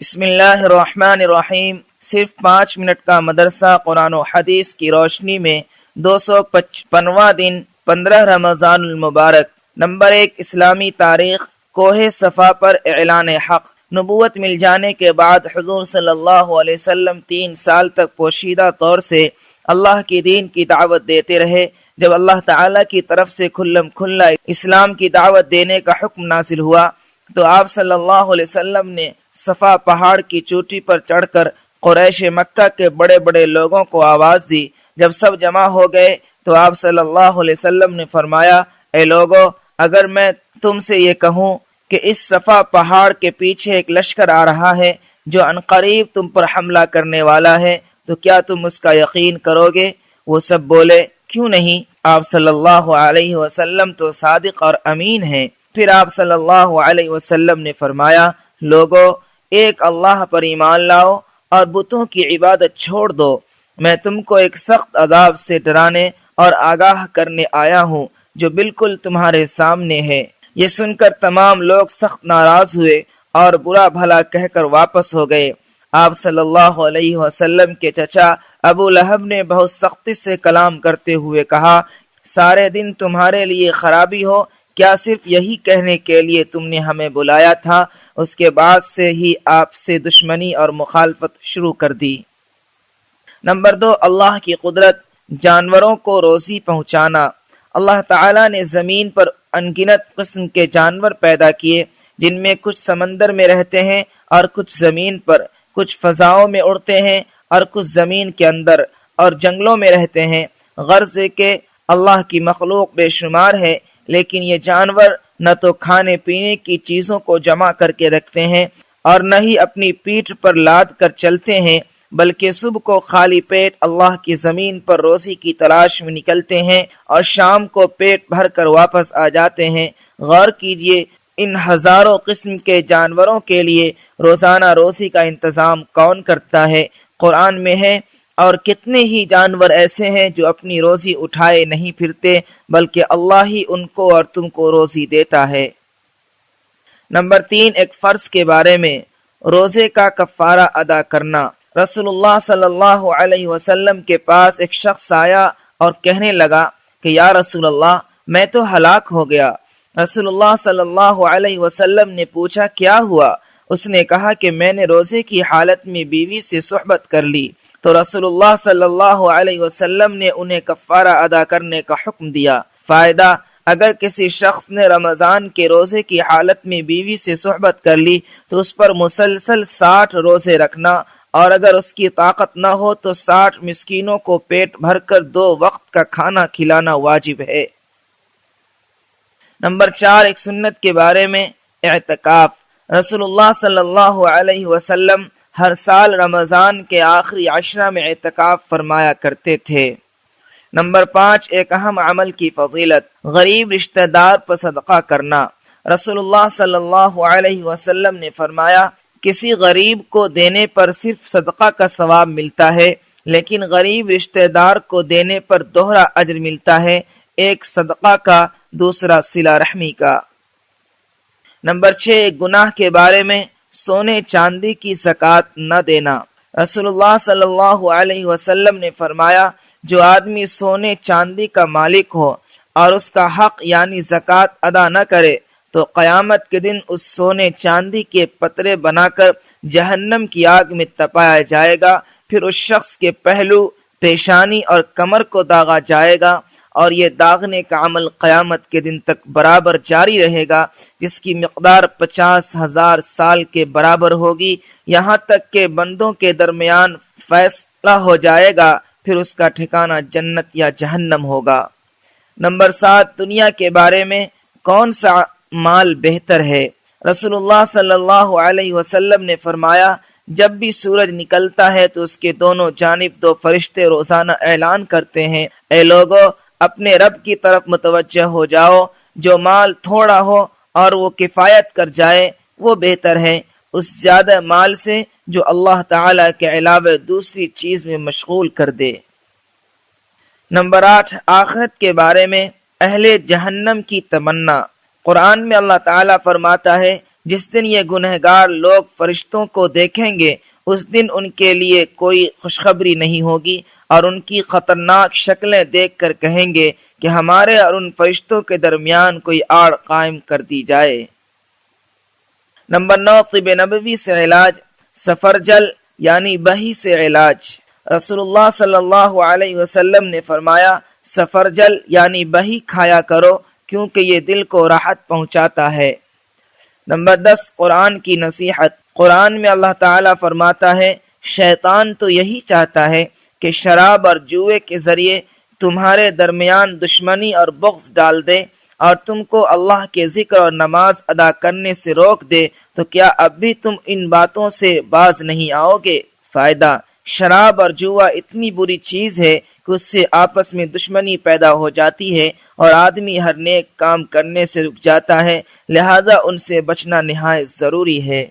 بسم اللہ الرحمن الرحیم۔ صرف 5 منٹ کا مدرسہ قرآن و حدیث کی روشنی میں 255واں دن 15 رمضان المبارک۔ نمبر 1، اسلامی تاریخ۔ کوہ صفا پر اعلان حق۔ نبوت مل جانے کے بعد حضور صلی اللہ علیہ وسلم 3 سال تک پوشیدہ طور سے اللہ کی دین کی دعوت دیتے رہے۔ جب اللہ تعالی کی طرف سے کھلا اسلام کی دعوت دینے کا حکم نازل ہوا تو آپ صلی اللہ علیہ وسلم نے صفا پہاڑ کی چوٹی پر چڑھ کر قریش مکہ کے بڑے بڑے لوگوں کو آواز دی۔ جب سب جمع ہو گئے تو آپ صلی اللہ علیہ وسلم نے فرمایا، اے لوگو، اگر میں تم سے یہ کہوں کہ اس صفا پہاڑ کے پیچھے ایک لشکر آ رہا ہے جو عنقریب تم پر حملہ کرنے والا ہے تو کیا تم اس کا یقین کرو گے؟ وہ سب بولے، کیوں نہیں، آپ صلی اللہ علیہ وسلم تو صادق اور امین ہیں۔ پھر آپ صلی اللہ علیہ وسلم نے فرمایا، لوگو، ایک اللہ پر ایمان لاؤ اور بتوں کی عبادت چھوڑ دو۔ میں تم کو ایک سخت عذاب سے ڈرانے اور آگاہ کرنے آیا ہوں جو بالکل تمہارے سامنے ہے۔ یہ سن کر تمام لوگ سخت ناراض ہوئے اور برا بھلا کہہ کر واپس ہو گئے۔ آپ صلی اللہ علیہ وسلم کے چچا ابو لہب نے بہت سختی سے کلام کرتے ہوئے کہا، سارے دن تمہارے لیے خرابی ہو، کیا صرف یہی کہنے کے لیے تم نے ہمیں بلایا تھا؟ اس کے بعد سے ہی آپ سے دشمنی اور مخالفت شروع کر دی۔ نمبر 2، اللہ کی قدرت، جانوروں کو روزی پہنچانا۔ اللہ تعالیٰ نے زمین پر انگنت قسم کے جانور پیدا کیے جن میں کچھ سمندر میں رہتے ہیں اور کچھ زمین پر، کچھ فضاؤں میں اڑتے ہیں اور کچھ زمین کے اندر اور جنگلوں میں رہتے ہیں۔ غرض ہے کہ اللہ کی مخلوق بے شمار ہے، لیکن یہ جانور نہ تو کھانے پینے کی چیزوں کو جمع کر کے رکھتے ہیں اور نہ ہی اپنی پیٹھ پر لاد کر چلتے ہیں، بلکہ صبح کو خالی پیٹ اللہ کی زمین پر روزی کی تلاش میں نکلتے ہیں اور شام کو پیٹ بھر کر واپس آ جاتے ہیں۔ غور کیجئے، ان ہزاروں قسم کے جانوروں کے لیے روزانہ روزی کا انتظام کون کرتا ہے؟ قرآن میں ہے، اور کتنے ہی جانور ایسے ہیں جو اپنی روزی اٹھائے نہیں پھرتے، بلکہ اللہ ہی ان کو اور تم کو روزی دیتا ہے۔ نمبر 3، ایک فرض کے بارے میں، روزے کا کفارہ ادا کرنا۔ رسول اللہ صلی اللہ علیہ وسلم کے پاس ایک شخص آیا اور کہنے لگا کہ یا رسول اللہ، میں تو ہلاک ہو گیا۔ رسول اللہ صلی اللہ علیہ وسلم نے پوچھا، کیا ہوا؟ اس نے کہا کہ میں نے روزے کی حالت میں بیوی سے صحبت کر لی۔ تو رسول اللہ صلی اللہ علیہ وسلم نے انہیں کفارہ ادا کرنے کا حکم دیا۔ فائدہ، اگر کسی شخص نے رمضان کے روزے کی حالت میں بیوی سے صحبت کر لی تو اس پر مسلسل 60 روزے رکھنا، اور اگر اس کی طاقت نہ ہو تو 60 مسکینوں کو پیٹ بھر کر 2 وقت کا کھانا کھلانا واجب ہے۔ نمبر 4، ایک سنت کے بارے میں، اعتکاف۔ رسول اللہ صلی اللہ علیہ وسلم ہر سال رمضان کے آخری عشرہ میں اعتکاف فرمایا کرتے تھے۔ نمبر 5، ایک اہم عمل کی فضیلت، غریب رشتہ دار پر صدقہ کرنا۔ رسول اللہ صلی اللہ علیہ وسلم نے فرمایا، کسی غریب کو دینے پر صرف صدقہ کا ثواب ملتا ہے، لیکن غریب رشتہ دار کو دینے پر دوہرا اجر ملتا ہے، ایک صدقہ کا، دوسرا صلہ رحمی کا۔ نمبر 6، گناہ کے بارے میں، سونے چاندی کی زکوٰۃ نہ دینا۔ رسول اللہ صلی اللہ علیہ وسلم نے فرمایا، جو آدمی سونے چاندی کا مالک ہو اور اس کا حق یعنی زکوٰۃ ادا نہ کرے تو قیامت کے دن اس سونے چاندی کے پترے بنا کر جہنم کی آگ میں تپایا جائے گا، پھر اس شخص کے پہلو، پیشانی اور کمر کو داغا جائے گا، اور یہ داغنے کا عمل قیامت کے دن تک برابر جاری رہے گا، جس کی مقدار 50,000 سال کے برابر ہوگی، یہاں تک کہ بندوں کے درمیان فیصلہ ہو جائے گا، پھر اس کا ٹھکانہ جنت یا جہنم ہوگا۔ نمبر 7، دنیا کے بارے میں، کون سا مال بہتر ہے؟ رسول اللہ صلی اللہ علیہ وسلم نے فرمایا، جب بھی سورج نکلتا ہے تو اس کے دونوں جانب 2 فرشتے روزانہ اعلان کرتے ہیں، اے لوگو، اپنے رب کی طرف متوجہ ہو جاؤ، جو مال تھوڑا ہو اور وہ کفایت کر جائے وہ بہتر ہے اس زیادہ مال سے جو اللہ تعالی کے علاوہ دوسری چیز میں مشغول کر دے۔ نمبر 8، آخرت کے بارے میں، اہل جہنم کی تمنا۔ قرآن میں اللہ تعالیٰ فرماتا ہے، جس دن یہ گنہگار لوگ فرشتوں کو دیکھیں گے اس دن ان کے لیے کوئی خوشخبری نہیں ہوگی اور ان کی خطرناک شکلیں دیکھ کر کہیں گے کہ ہمارے اور ان فرشتوں کے درمیان کوئی آڑ قائم کر دی جائے۔ نمبر 9، طب نبوی سے علاج، سفرجل یعنی بہی سے علاج۔ رسول اللہ صلی اللہ علیہ وسلم نے فرمایا سفرجل یعنی بہی کھایا کرو کیونکہ یہ دل کو راحت پہنچاتا ہے۔ نمبر 10، قرآن کی نصیحت۔ قرآن میں اللہ تعالیٰ فرماتا ہے شیطان تو یہی چاہتا ہے کہ شراب اور جوئے کے ذریعے تمہارے درمیان دشمنی اور بغض ڈال دے اور تم کو اللہ کے ذکر اور نماز ادا کرنے سے روک دے، تو کیا اب بھی تم ان باتوں سے باز نہیں آؤ گے؟ فائدہ، شراب اور جوا اتنی بری چیز ہے کہ اس سے آپس میں دشمنی پیدا ہو جاتی ہے اور آدمی ہر نیک کام کرنے سے رک جاتا ہے، لہذا ان سے بچنا نہایت ضروری ہے۔